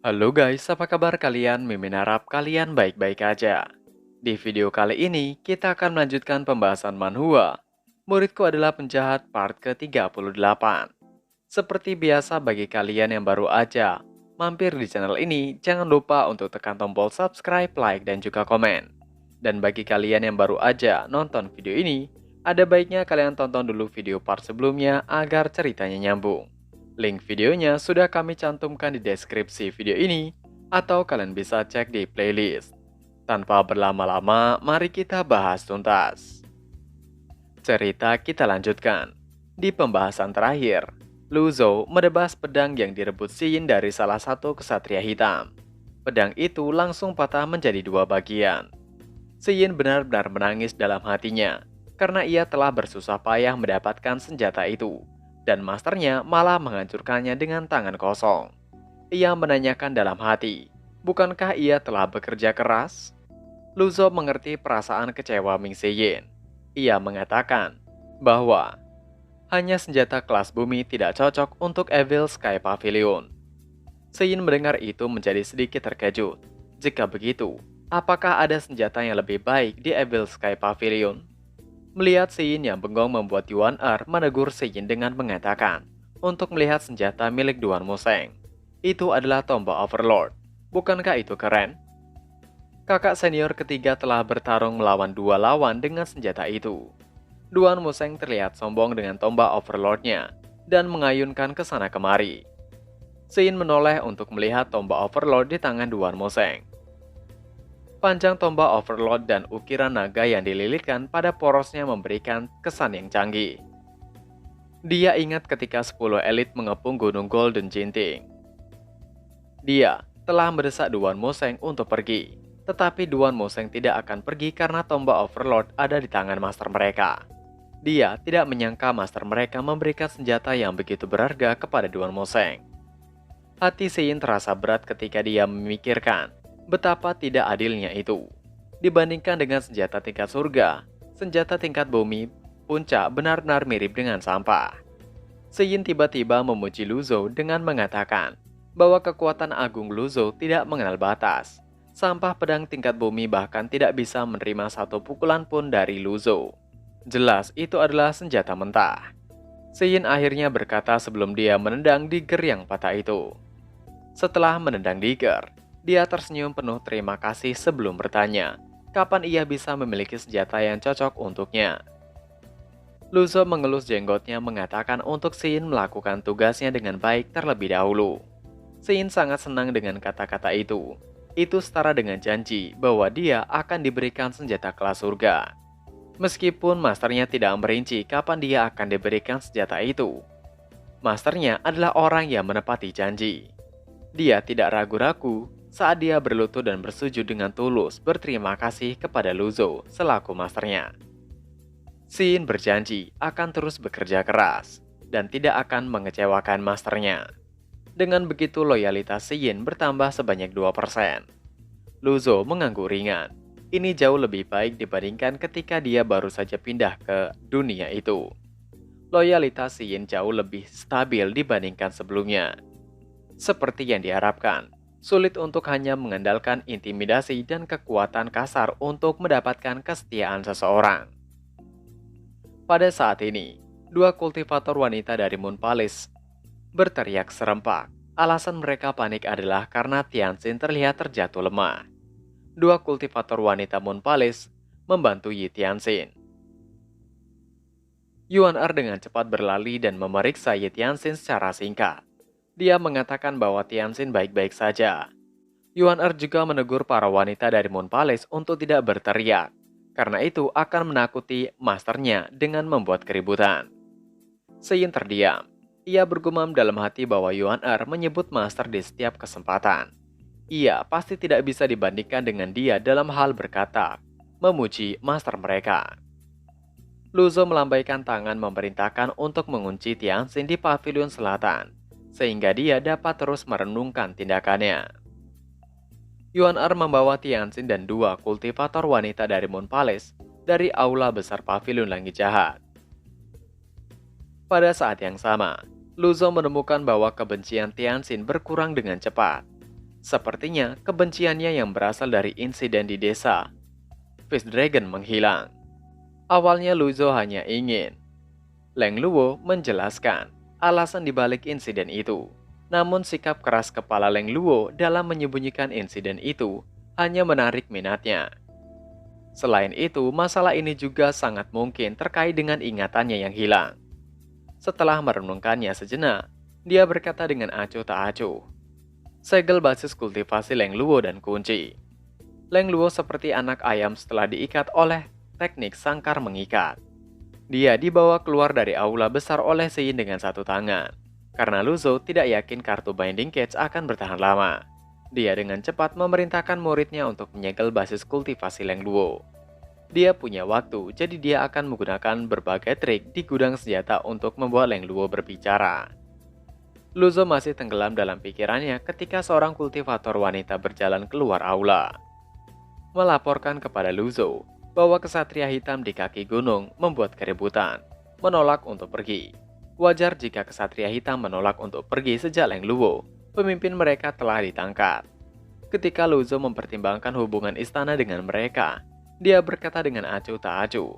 Halo guys, apa kabar kalian? Mimin harap kalian baik-baik aja. Di video kali ini, kita akan melanjutkan pembahasan manhwa. Muridku adalah penjahat part ke-38. Seperti biasa bagi kalian yang baru aja, mampir di channel ini, jangan lupa untuk tekan tombol subscribe, like, dan juga komen. Dan bagi kalian yang baru aja nonton video ini, ada baiknya kalian tonton dulu video part sebelumnya agar ceritanya nyambung. Link videonya sudah kami cantumkan di deskripsi video ini, atau kalian bisa cek di playlist. Tanpa berlama-lama, mari kita bahas tuntas. Cerita kita lanjutkan. Di pembahasan terakhir, Lu Zhou menebas pedang yang direbut Xin dari salah satu kesatria hitam. Pedang itu langsung patah menjadi dua bagian. Xin benar-benar menangis dalam hatinya, karena ia telah bersusah payah mendapatkan senjata itu, dan masternya malah menghancurkannya dengan tangan kosong. Ia menanyakan dalam hati, bukankah ia telah bekerja keras? Lu Zhou mengerti perasaan kecewa Ming Seyin. Ia mengatakan bahwa hanya senjata kelas bumi tidak cocok untuk Evil Sky Pavilion. Sein mendengar itu menjadi sedikit terkejut. Jika begitu, apakah ada senjata yang lebih baik di Evil Sky Pavilion? Melihat Sein yang bengong membuat Yuan Er menegur Sein dengan mengatakan untuk melihat senjata milik Duan Museng. Itu adalah tombak Overlord. Bukankah itu keren? Kakak senior ketiga telah bertarung melawan dua lawan dengan senjata itu. Duan Museng terlihat sombong dengan tombak Overlord-nya dan mengayunkan ke sana kemari. Sein menoleh untuk melihat tombak Overlord di tangan Duan Museng. Panjang tombak Overlord dan ukiran naga yang dililitkan pada porosnya memberikan kesan yang canggih. Dia ingat ketika 10 elit mengepung Gunung Golden Jinting. Dia telah mendesak Duan Museng untuk pergi, tetapi Duan Museng tidak akan pergi karena tombak Overlord ada di tangan master mereka. Dia tidak menyangka master mereka memberikan senjata yang begitu berharga kepada Duan Museng. Hati Sein terasa berat ketika dia memikirkan betapa tidak adilnya itu. Dibandingkan dengan senjata tingkat surga, senjata tingkat bumi puncak benar-benar mirip dengan sampah. Sein tiba-tiba memuji Lu Zhou dengan mengatakan bahwa kekuatan agung Lu Zhou tidak mengenal batas. Sampah pedang tingkat bumi bahkan tidak bisa menerima satu pukulan pun dari Lu Zhou. Jelas itu adalah senjata mentah. Sein akhirnya berkata sebelum dia menendang diger yang patah itu. Setelah menendang diger, dia tersenyum penuh terima kasih sebelum bertanya, kapan ia bisa memiliki senjata yang cocok untuknya. Lu Zhou mengelus jenggotnya mengatakan untuk Sein melakukan tugasnya dengan baik terlebih dahulu. Sein sangat senang dengan kata-kata itu. Itu setara dengan janji bahwa dia akan diberikan senjata kelas surga. Meskipun masternya tidak merinci kapan dia akan diberikan senjata itu, masternya adalah orang yang menepati janji. Dia tidak ragu-ragu saat dia berlutut dan bersujud dengan tulus berterima kasih kepada Lu Zhou selaku masternya. Sein berjanji akan terus bekerja keras dan tidak akan mengecewakan masternya. Dengan begitu loyalitas Sein bertambah sebanyak 2%. Lu Zhou mengangguk ringan. Ini jauh lebih baik dibandingkan ketika dia baru saja pindah ke dunia itu. Loyalitas Sein jauh lebih stabil dibandingkan sebelumnya. Seperti yang diharapkan, sulit untuk hanya mengandalkan intimidasi dan kekuatan kasar untuk mendapatkan kesetiaan seseorang. Pada saat ini, dua kultivator wanita dari Moon Palace berteriak serempak. Alasan mereka panik adalah karena Tianxin terlihat terjatuh lemah. Dua kultivator wanita Moon Palace membantu Yi Tianxin. Yuan Er dengan cepat berlari dan memeriksa Yi Tianxin secara singkat. Dia mengatakan bahwa Tianxin baik-baik saja. Yuan Er juga menegur para wanita dari Moon Palace untuk tidak berteriak, karena itu akan menakuti masternya dengan membuat keributan. Sein terdiam. Ia bergumam dalam hati bahwa Yuan Er menyebut master di setiap kesempatan. Ia pasti tidak bisa dibandingkan dengan dia dalam hal berkata, memuji master mereka. Lu Zhou melambaikan tangan memerintahkan untuk mengunci Tianxin di pavilion selatan, sehingga dia dapat terus merenungkan tindakannya. Yuan Er membawa Tianxin dan dua kultivator wanita dari Moon Palace dari aula besar pavilion langit jahat. Pada saat yang sama, Lu Zhou menemukan bahwa kebencian Tianxin berkurang dengan cepat. Sepertinya kebenciannya yang berasal dari insiden di desa Fish Dragon menghilang. Awalnya Luzo hanya ingin Leng Luo menjelaskan alasan dibalik insiden itu. Namun sikap keras kepala Leng Luo dalam menyembunyikan insiden itu hanya menarik minatnya. Selain itu, masalah ini juga sangat mungkin terkait dengan ingatannya yang hilang. Setelah merenungkannya sejenak, dia berkata dengan acuh tak acuh, "Segel basis kultivasi Leng Luo dan kunci." Leng Luo seperti anak ayam setelah diikat oleh teknik sangkar mengikat. Dia dibawa keluar dari aula besar oleh Sein dengan satu tangan. Karena Luzo tidak yakin kartu Binding Cage akan bertahan lama. Dia dengan cepat memerintahkan muridnya untuk menyegel basis kultivasi Leng Luo. Dia punya waktu, jadi dia akan menggunakan berbagai trik di gudang senjata untuk membuat Leng Luo berbicara. Luzo masih tenggelam dalam pikirannya ketika seorang kultivator wanita berjalan keluar aula, melaporkan kepada Luzo bahwa kesatria hitam di kaki gunung membuat keributan, menolak untuk pergi. Wajar jika kesatria hitam menolak untuk pergi sejak Leng Luo, pemimpin mereka telah ditangkap. Ketika Luzo mempertimbangkan hubungan istana dengan mereka, dia berkata dengan acuh tak acuh,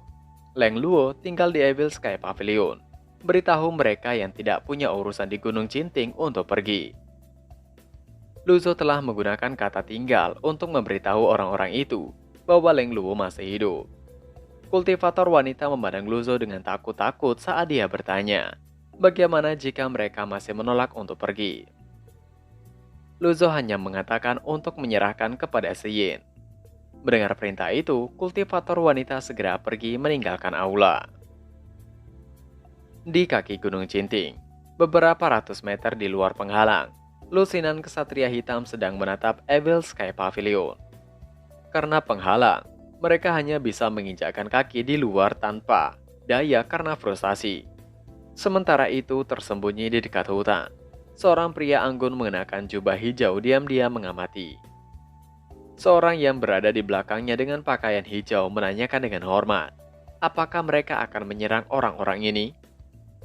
"Leng Luo tinggal di Evil Sky Pavilion. Beritahu mereka yang tidak punya urusan di Gunung Cinting untuk pergi." Luzo telah menggunakan kata tinggal untuk memberitahu orang-orang itu bahwa Leng Luo masih hidup. Kultivator wanita memandang Luzo dengan takut-takut saat dia bertanya, bagaimana jika mereka masih menolak untuk pergi? Luzo hanya mengatakan untuk menyerahkan kepada Sein. Mendengar perintah itu, kultivator wanita segera pergi meninggalkan aula. Di kaki Gunung Cinting, beberapa ratus meter di luar penghalang, lusinan kesatria hitam sedang menatap Evil Sky Pavilion. Karena penghalang, mereka hanya bisa menginjakkan kaki di luar tanpa daya karena frustasi. Sementara itu, tersembunyi di dekat hutan, seorang pria anggun mengenakan jubah hijau diam-diam mengamati. Seorang yang berada di belakangnya dengan pakaian hijau menanyakan dengan hormat, apakah mereka akan menyerang orang-orang ini?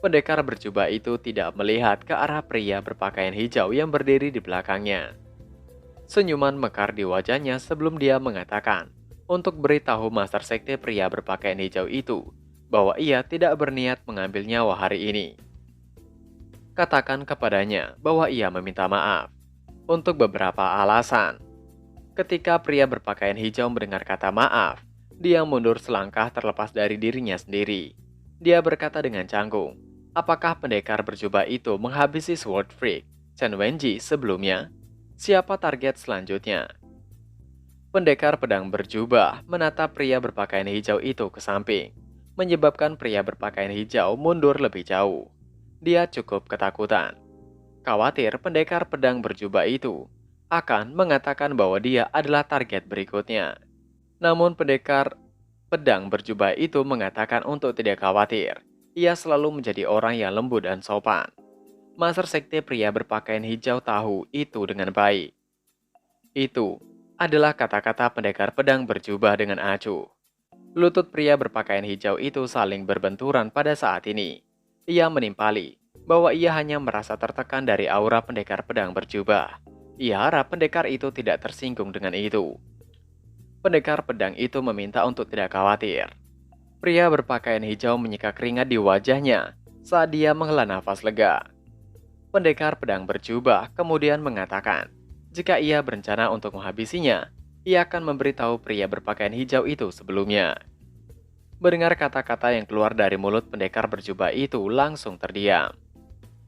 Pendekar berjubah itu tidak melihat ke arah pria berpakaian hijau yang berdiri di belakangnya. Senyuman mekar di wajahnya sebelum dia mengatakan untuk beritahu Master Sekte pria berpakaian hijau itu bahwa ia tidak berniat mengambil nyawa hari ini. Katakan kepadanya bahwa ia meminta maaf untuk beberapa alasan. Ketika pria berpakaian hijau mendengar kata maaf, dia mundur selangkah terlepas dari dirinya sendiri. Dia berkata dengan canggung, apakah pendekar berjubah itu menghabisi Sword Freak Chen Wenji sebelumnya? Siapa target selanjutnya? Pendekar pedang berjubah menatap pria berpakaian hijau itu ke samping, menyebabkan pria berpakaian hijau mundur lebih jauh. Dia cukup ketakutan. Khawatir pendekar pedang berjubah itu akan mengatakan bahwa dia adalah target berikutnya. Namun pendekar pedang berjubah itu mengatakan untuk tidak khawatir. Ia selalu menjadi orang yang lembut dan sopan. Master Sekte pria berpakaian hijau tahu itu dengan baik. Itu adalah kata-kata pendekar pedang berjubah dengan acuh. Lutut pria berpakaian hijau itu saling berbenturan pada saat ini. Ia menimpali bahwa ia hanya merasa tertekan dari aura pendekar pedang berjubah. Ia harap pendekar itu tidak tersinggung dengan itu. Pendekar pedang itu meminta untuk tidak khawatir. Pria berpakaian hijau menyeka keringat di wajahnya saat dia menghela nafas lega. Pendekar pedang berjubah kemudian mengatakan, jika ia berencana untuk menghabisinya, ia akan memberitahu pria berpakaian hijau itu sebelumnya. Mendengar kata-kata yang keluar dari mulut pendekar berjubah itu langsung terdiam.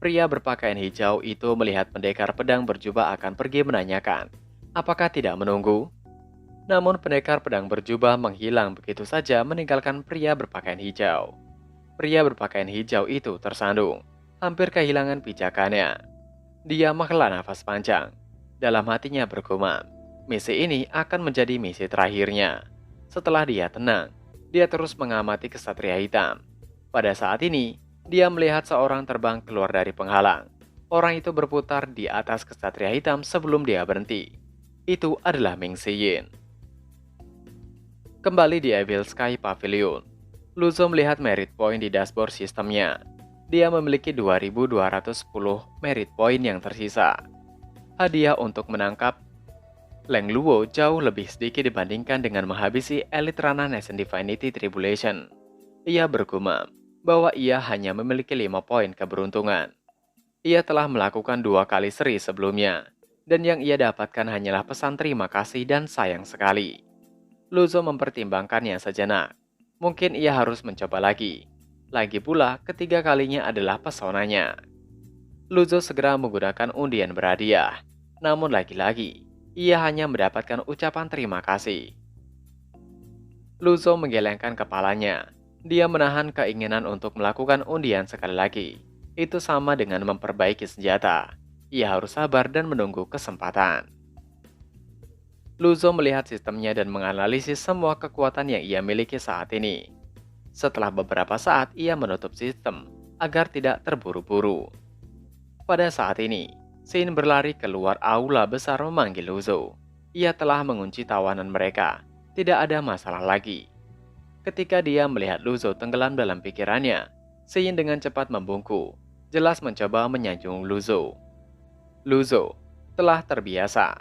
Pria berpakaian hijau itu melihat pendekar pedang berjubah akan pergi menanyakan, apakah tidak menunggu? Namun pendekar pedang berjubah menghilang begitu saja meninggalkan pria berpakaian hijau. Pria berpakaian hijau itu tersandung, hampir kehilangan pijakannya. Dia menghela nafas panjang. Dalam hatinya bergumam, misi ini akan menjadi misi terakhirnya. Setelah dia tenang, dia terus mengamati kesatria hitam. Pada saat ini, dia melihat seorang terbang keluar dari penghalang. Orang itu berputar di atas kesatria hitam sebelum dia berhenti. Itu adalah Ming Siyin. Kembali di Evil Sky Pavilion, Luzo melihat merit point di dashboard sistemnya. Dia memiliki 2210 merit point yang tersisa. Hadiah untuk menangkap Leng Luo jauh lebih sedikit dibandingkan dengan menghabisi Elite Ranah Nation Divinity Tribulation. Ia bergumam bahwa ia hanya memiliki 5 poin keberuntungan. Ia telah melakukan 2 kali seri sebelumnya, dan yang ia dapatkan hanyalah pesan terima kasih dan sayang sekali. Luzo mempertimbangkannya sejenak. Mungkin ia harus mencoba lagi. Lagi pula, ketiga kalinya adalah pesonanya. Luzo segera menggunakan undian berhadiah. Namun lagi-lagi, ia hanya mendapatkan ucapan terima kasih. Luzo menggelengkan kepalanya. Dia menahan keinginan untuk melakukan undian sekali lagi. Itu sama dengan memperbaiki senjata. Ia harus sabar dan menunggu kesempatan. Luzo melihat sistemnya dan menganalisis semua kekuatan yang ia miliki saat ini. Setelah beberapa saat, ia menutup sistem agar tidak terburu-buru. Pada saat ini, Shin berlari keluar aula besar memanggil Luzo. Ia telah mengunci tawanan mereka. Tidak ada masalah lagi. Ketika dia melihat Luzo tenggelam dalam pikirannya, Shin dengan cepat membungkuk, jelas mencoba menyanjung Luzo. Luzo telah terbiasa.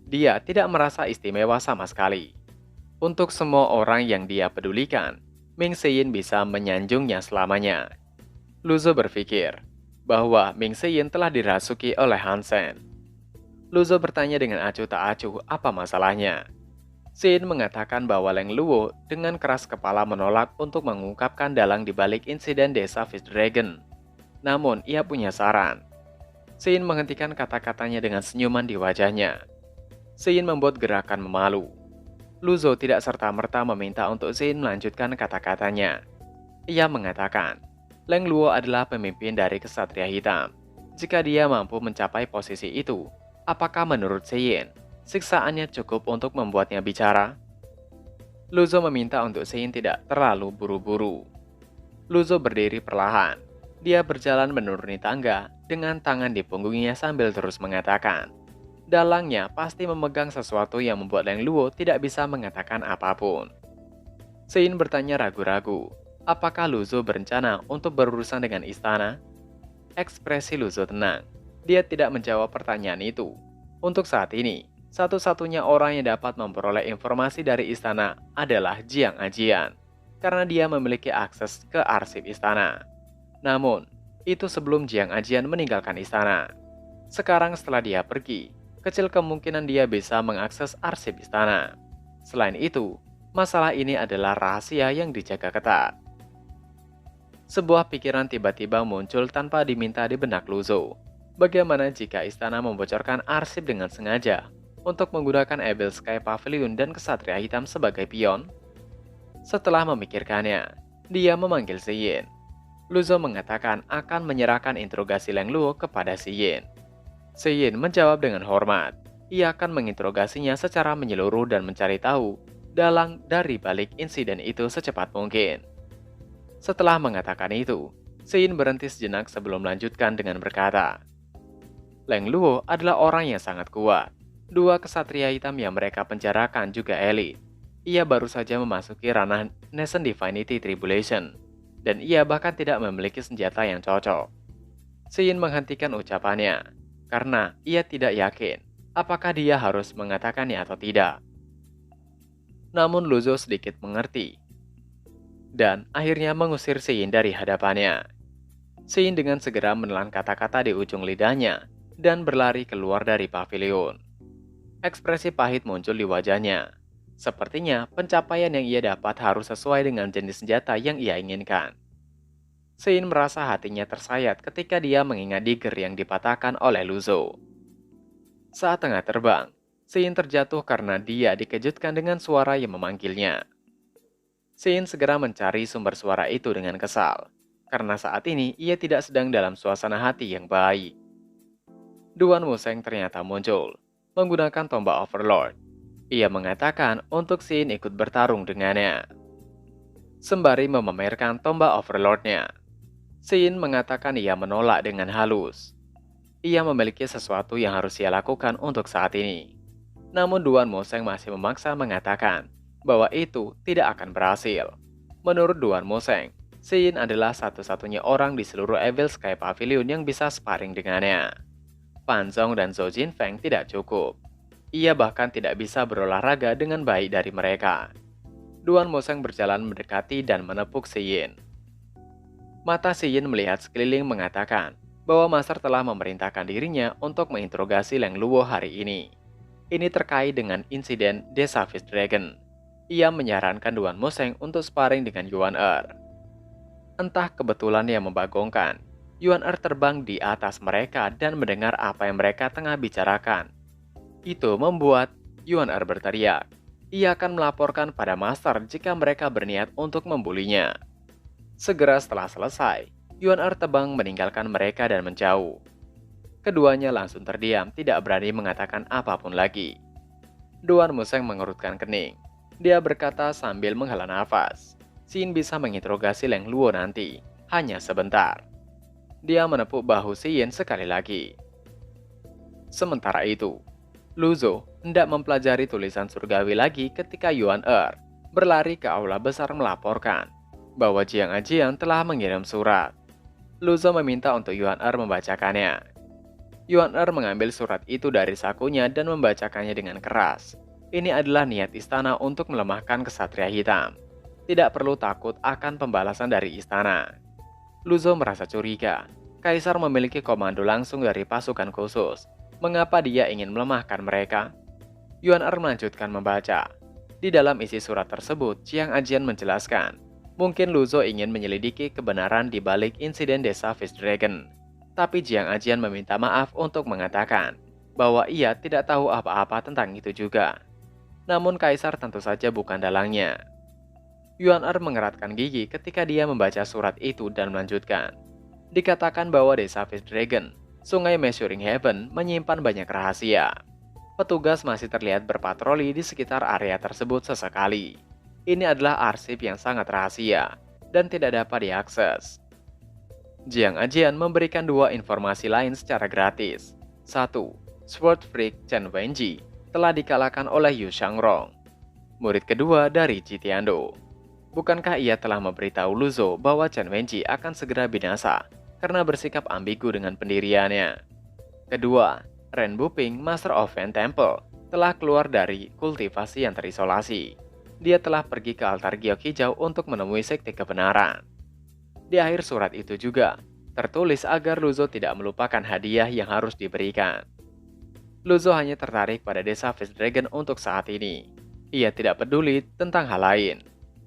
Dia tidak merasa istimewa sama sekali. Untuk semua orang yang dia pedulikan, Ming Seyin bisa menyanjungnya selamanya. Luzo berpikir bahwa Ming Seyin telah dirasuki oleh Hansen. Luzo bertanya dengan acuh tak acuh apa masalahnya. Shin mengatakan bahwa Leng Luo dengan keras kepala menolak untuk mengungkapkan dalang di balik insiden desa Fish Dragon. Namun, ia punya saran. Shin menghentikan kata-katanya dengan senyuman di wajahnya. Shin membuat gerakan memalu. Luzo tidak serta-merta meminta untuk Shin melanjutkan kata-katanya. Ia mengatakan, Leng Luo adalah pemimpin dari Kesatria Hitam. Jika dia mampu mencapai posisi itu, apakah menurut Shin, siksaannya cukup untuk membuatnya bicara? Luzo meminta untuk Shin tidak terlalu buru-buru. Luzo berdiri perlahan. Dia berjalan menuruni tangga dengan tangan di punggungnya sambil terus mengatakan, dalangnya pasti memegang sesuatu yang membuat Leng Luo tidak bisa mengatakan apapun. Shin bertanya ragu-ragu, apakah Luzo berencana untuk berurusan dengan istana? Ekspresi Luzo tenang. Dia tidak menjawab pertanyaan itu. Untuk saat ini, satu-satunya orang yang dapat memperoleh informasi dari istana adalah Jiang Ajian, karena dia memiliki akses ke arsip istana. Namun, itu sebelum Jiang Ajian meninggalkan istana. Sekarang setelah dia pergi, kecil kemungkinan dia bisa mengakses arsip istana. Selain itu, masalah ini adalah rahasia yang dijaga ketat. Sebuah pikiran tiba-tiba muncul tanpa diminta di benak Luzo. Bagaimana jika istana membocorkan arsip dengan sengaja untuk menggunakan Evil Sky Pavilion dan Kesatria Hitam sebagai pion? Setelah memikirkannya, dia memanggil Shin. Luzo mengatakan akan menyerahkan interogasi Leng Luo kepada Shin. Shin menjawab dengan hormat. Ia akan menginterogasinya secara menyeluruh dan mencari tahu dalang dari balik insiden itu secepat mungkin. Setelah mengatakan itu, Shin berhenti sejenak sebelum melanjutkan dengan berkata, Leng Luo adalah orang yang sangat kuat. 2 kesatria hitam yang mereka penjarakan juga elit. Ia baru saja memasuki ranah Nation Divinity Tribulation, dan ia bahkan tidak memiliki senjata yang cocok. Shin menghentikan ucapannya, karena ia tidak yakin apakah dia harus mengatakannya atau tidak. Namun Luzo sedikit mengerti, dan akhirnya mengusir Shin dari hadapannya. Shin dengan segera menelan kata-kata di ujung lidahnya dan berlari keluar dari pavilion. Ekspresi pahit muncul di wajahnya. Sepertinya pencapaian yang ia dapat harus sesuai dengan jenis senjata yang ia inginkan. Shin merasa hatinya tersayat ketika dia mengingat dagger yang dipatahkan oleh Luzo. Saat tengah terbang, Shin terjatuh karena dia dikejutkan dengan suara yang memanggilnya. Shin segera mencari sumber suara itu dengan kesal, karena saat ini ia tidak sedang dalam suasana hati yang baik. Duan Wuseng ternyata muncul, menggunakan tombak Overlord. Ia mengatakan untuk Shin ikut bertarung dengannya. Sembari memamerkan tombak Overlordnya, Shin mengatakan ia menolak dengan halus. Ia memiliki sesuatu yang harus ia lakukan untuk saat ini. Namun Duan Wuseng masih memaksa mengatakan bahwa itu tidak akan berhasil. Menurut Duan Wuseng, Shin adalah satu-satunya orang di seluruh Evil Sky Pavilion yang bisa sparring dengannya. Pan Zong dan Zhou Jinfeng tidak cukup. Ia bahkan tidak bisa berolahraga dengan baik dari mereka. Duan Moseng berjalan mendekati dan menepuk Si Yin. Mata Si Yin melihat sekeliling mengatakan bahwa Master telah memerintahkan dirinya untuk menginterogasi Leng Luo hari ini. Ini terkait dengan insiden The Savage Dragon. Ia menyarankan Duan Moseng untuk sparring dengan Yuan Er. Entah kebetulan yang membagongkan, Yuan Er terbang di atas mereka dan mendengar apa yang mereka tengah bicarakan. Itu membuat Yuan Er berteriak. Ia akan melaporkan pada Master jika mereka berniat untuk membulinya. Segera setelah selesai, Yuan Er terbang meninggalkan mereka dan menjauh. Keduanya langsung terdiam, tidak berani mengatakan apapun lagi. Duan Museng mengerutkan kening. Dia berkata sambil menghela nafas, Xin bisa menginterogasi Leng Luo nanti, hanya sebentar. Dia menepuk bahu Xin sekali lagi. Sementara itu, Luzo hendak mempelajari tulisan surgawi lagi ketika Yuan Er berlari ke aula besar melaporkan bahwa Jiang Ajian telah mengirim surat. Luzo meminta untuk Yuan Er membacakannya. Yuan Er mengambil surat itu dari sakunya dan membacakannya dengan keras. Ini adalah niat istana untuk melemahkan kesatria hitam. Tidak perlu takut akan pembalasan dari istana. Luzo merasa curiga. Kaisar memiliki komando langsung dari pasukan khusus. Mengapa dia ingin melemahkan mereka? Yuan Er melanjutkan membaca. Di dalam isi surat tersebut, Jiang Ajian menjelaskan, mungkin Luzo ingin menyelidiki kebenaran di balik insiden The Savage Dragon. Tapi Jiang Ajian meminta maaf untuk mengatakan bahwa ia tidak tahu apa-apa tentang itu juga. Namun Kaisar tentu saja bukan dalangnya. Yuan Er mengeratkan gigi ketika dia membaca surat itu dan melanjutkan. Dikatakan bahwa The Savage Dragon, Sungai Measuring Heaven, menyimpan banyak rahasia. Petugas masih terlihat berpatroli di sekitar area tersebut sesekali. Ini adalah arsip yang sangat rahasia dan tidak dapat diakses. Jiang Ajian memberikan dua informasi lain secara gratis. 1. Sword Freak Chen Wenji telah dikalahkan oleh Yu Shangrong, murid kedua dari Ji Tiando. Bukankah ia telah memberitahu Luzo bahwa Chen Wenji akan segera binasa karena bersikap ambigu dengan pendiriannya? Kedua, Ren Buping, Master of Fen Temple, telah keluar dari kultivasi yang terisolasi. Dia telah pergi ke altar giok hijau untuk menemui sekte kebenaran. Di akhir surat itu juga, tertulis agar Luzo tidak melupakan hadiah yang harus diberikan. Luzo hanya tertarik pada The Savage Dragon untuk saat ini. Ia tidak peduli tentang hal lain.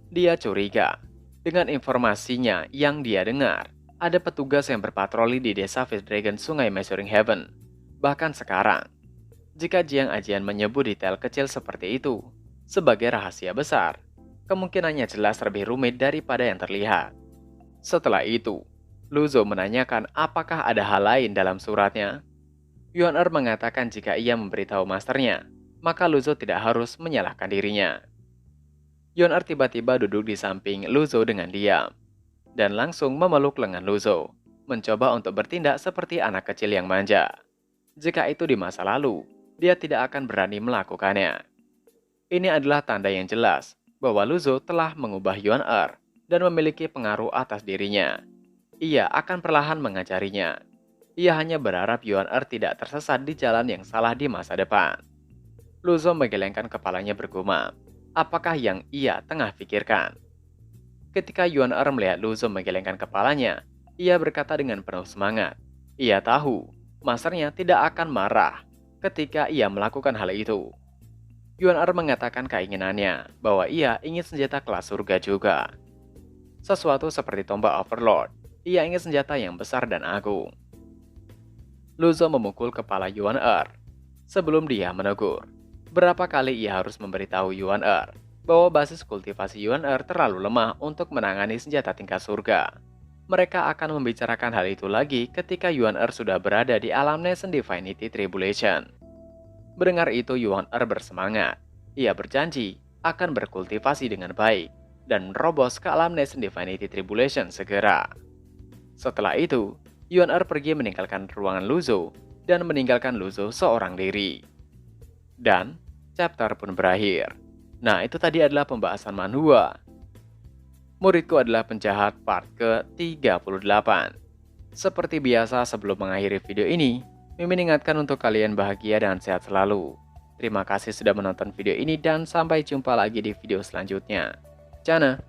Dia curiga. Dengan informasinya yang dia dengar, ada petugas yang berpatroli di The Savage Dragon Sungai Measuring Heaven. Bahkan sekarang, jika Jiang Ajian menyebut detail kecil seperti itu sebagai rahasia besar, kemungkinannya jelas lebih rumit daripada yang terlihat. Setelah itu, Luzo menanyakan apakah ada hal lain dalam suratnya. Yuan Er mengatakan jika ia memberitahu masternya, maka Luzo tidak harus menyalahkan dirinya. Yuan Er tiba-tiba duduk di samping Luzo dengan diam, dan langsung memeluk lengan Luzo, mencoba untuk bertindak seperti anak kecil yang manja. Jika itu di masa lalu, dia tidak akan berani melakukannya. Ini adalah tanda yang jelas bahwa Luzo telah mengubah Yuan Er dan memiliki pengaruh atas dirinya. Ia akan perlahan mengajarinya. Ia hanya berharap Yuan Er tidak tersesat di jalan yang salah di masa depan. Luzo menggelengkan kepalanya bergumam. Apakah yang ia tengah pikirkan? Ketika Yuan Er melihat Luzo menggelengkan kepalanya, ia berkata dengan penuh semangat. Ia tahu, masternya tidak akan marah ketika ia melakukan hal itu. Yuan Er mengatakan keinginannya bahwa ia ingin senjata kelas surga juga. Sesuatu seperti tombak Overlord, ia ingin senjata yang besar dan agung. Luzo memukul kepala Yuan Er sebelum dia menegur. Berapa kali ia harus memberitahu Yuan Er bahwa basis kultivasi Yuan Er terlalu lemah untuk menangani senjata tingkat surga. Mereka akan membicarakan hal itu lagi ketika Yuan Er sudah berada di alam Nation Divinity Tribulation. Mendengar itu Yuan Er bersemangat. Ia berjanji akan berkultivasi dengan baik dan menerobos ke alam Nation Divinity Tribulation segera. Setelah itu, Yuan Er pergi meninggalkan ruangan Luzo dan meninggalkan Luzo seorang diri. Dan chapter pun berakhir. Nah, itu tadi adalah pembahasan manhwa. Muridku adalah penjahat part ke-38. Seperti biasa sebelum mengakhiri video ini, Mimin ingatkan untuk kalian bahagia dan sehat selalu. Terima kasih sudah menonton video ini dan sampai jumpa lagi di video selanjutnya. Cana!